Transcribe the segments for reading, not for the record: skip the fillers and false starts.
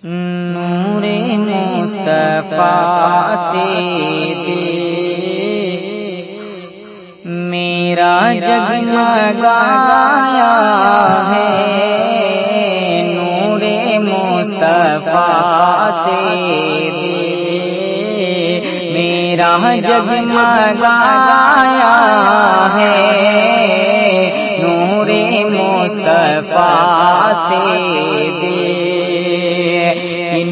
نور مصطفیٰ سے دل میرا جگمگایا ہے، نور مصطفیٰ سے دل میرا جگمگایا ہے، نور مصطفیٰ سے دل،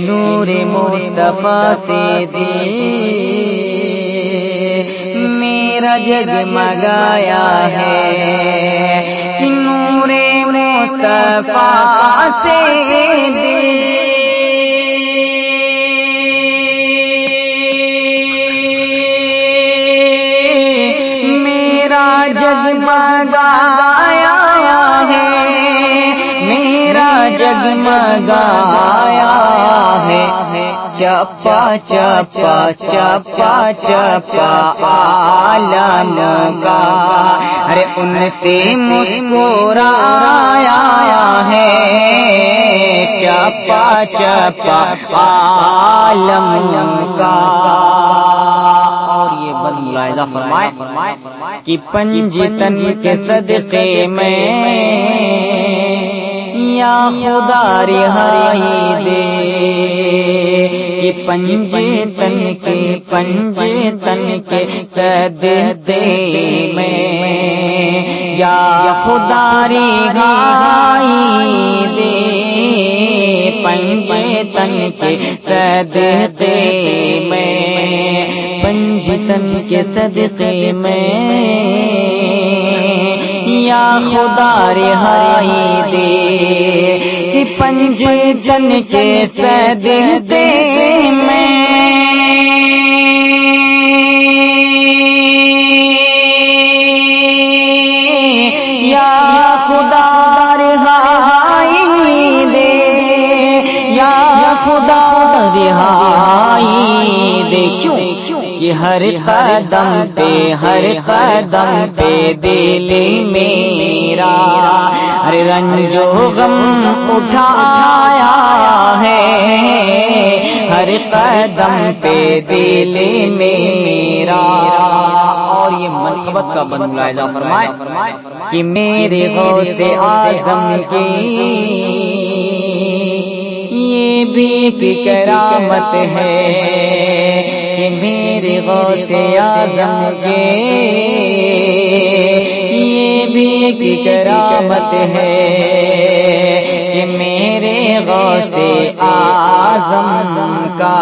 نور مصطفیٰ سے دل میرا جگمگایا ہے، نور مصطفیٰ سے دل میرا جگمگایا ہے، میرا جگمگایا ہے، چپا چپا چپا چپا عالم کا، ارے ان سے مسکرایا ہے، چپا چپا عالم کا۔ اور یہ بل ملاحظہ فرمائے کہ پنجتن کے صدقے میں یا خدا رہائی دے، کہ پنجتن کے صدقے میں یا خدا رہائی دے، پنجتن کے صدقے میں، پنجتن کے صدقے میں یا خدا رہائی دے، کہ پنجتن کے صدقے میں یا خدا رہائی دے، یا خدا رہائی دے۔ کیوں؟ یہ ہر قدم پہ دل میرا ہر رنج و غم اٹھایا ہے، ہر قدم پہ دل میرا۔ اور یہ منقبت کا بند ملاحظہ فرمائے کہ میرے غوث اعظم کی یہ بھی ایک کرامت ہے، کہ میرے غوث اعظم کے یہ بھی ایک کرامت ہے، کہ میرے غوث اعظم کا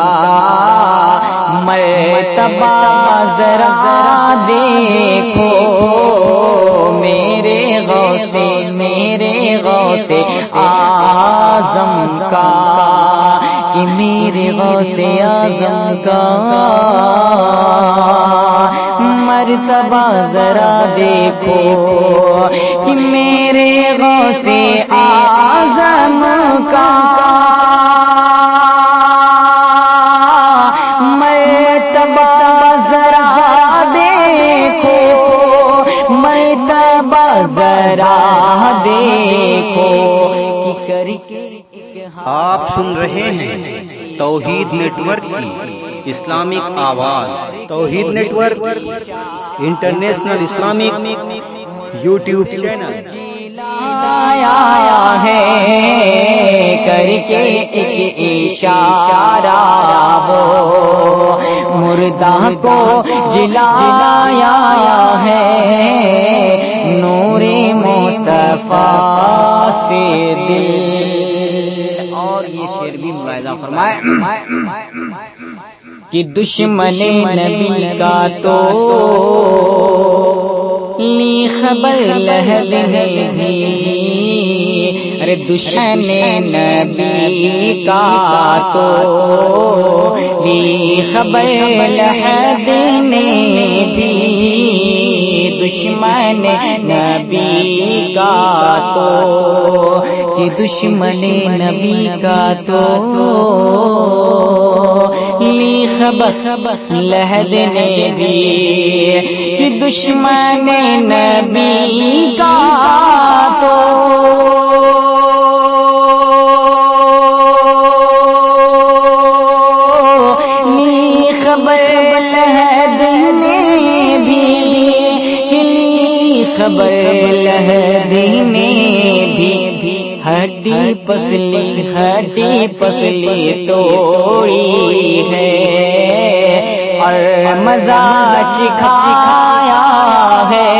مرتبہ ذرا دیکھو، میرے غوث اعظم کا، کہ میرے غوث اعظم کا مرتبہ ذرا دیکھو، کہ میرے غوث اعظم کا مرتبہ ذرا دیکھو، مرتبہ ذرا دیکھو، کہ کر کے آپ سن رہے ہیں توحید نیٹ ورک کی اسلامک آواز۔ Tauheed network international Islamic YouTube channel آیا ہے، کر کے ایک اشارہ وہ مردہ کو جلایا ہے، نور مصطفیٰ سے دل۔ اور یہ شعر بھی ملاحظہ فرمائے کہ دشمن نبی کا تو لی خبر لہب نے بھی، ارے دشمن نبی کا تو لی خبر لہب نے بھی، دشمن نبی کا تو، کہ دشمن نبی کا تو لی خبر لہد نے بھی، کہ دشمن نبی کا تو ہڈی پسلی توڑی ہے اور مزہ چکھایا ہے،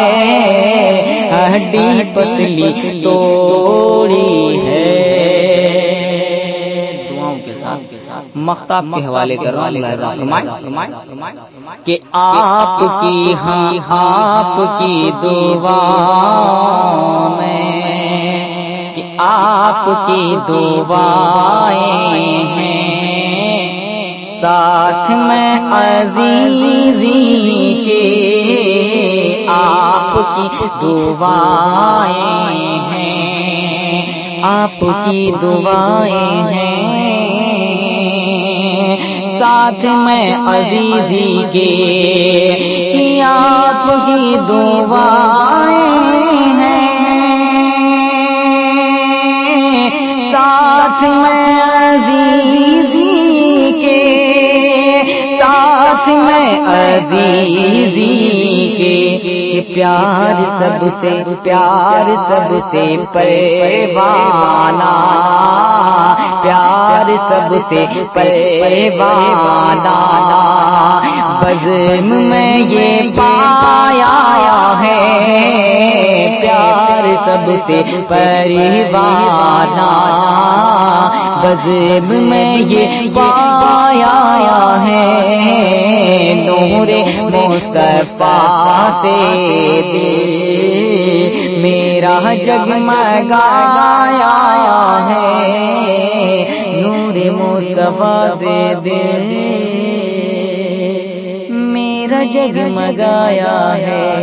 ہڈی پسلی توڑی ہے۔ دعاؤں کے ساتھ مختاب کے حوالے کر رہا ہوں، کہ آپ کی آپ کی دعا میں، کہ آپ کی دعائیں ہیں ساتھ میں عزیزی کے، آپ کی دعائیں ہیں، آپ کی دعائیں ہیں ساتھ میں عزیزی کے، کہ آپ کی دعائیں ہیں ساتھ میں عزیزی کے، ساتھ میں عزیزی کے، کہ پیار سب سے پروانہ، پیار سب سے پروانہ، بزم میں یہ پایا ہے، پیار سب سے پروانہ، بزم میں یہ پایا ہے، نور مصطفیٰ سے دل میرا جگمگایا ہے، نور مصطفیٰ سے دل میرا جگمگایا ہے۔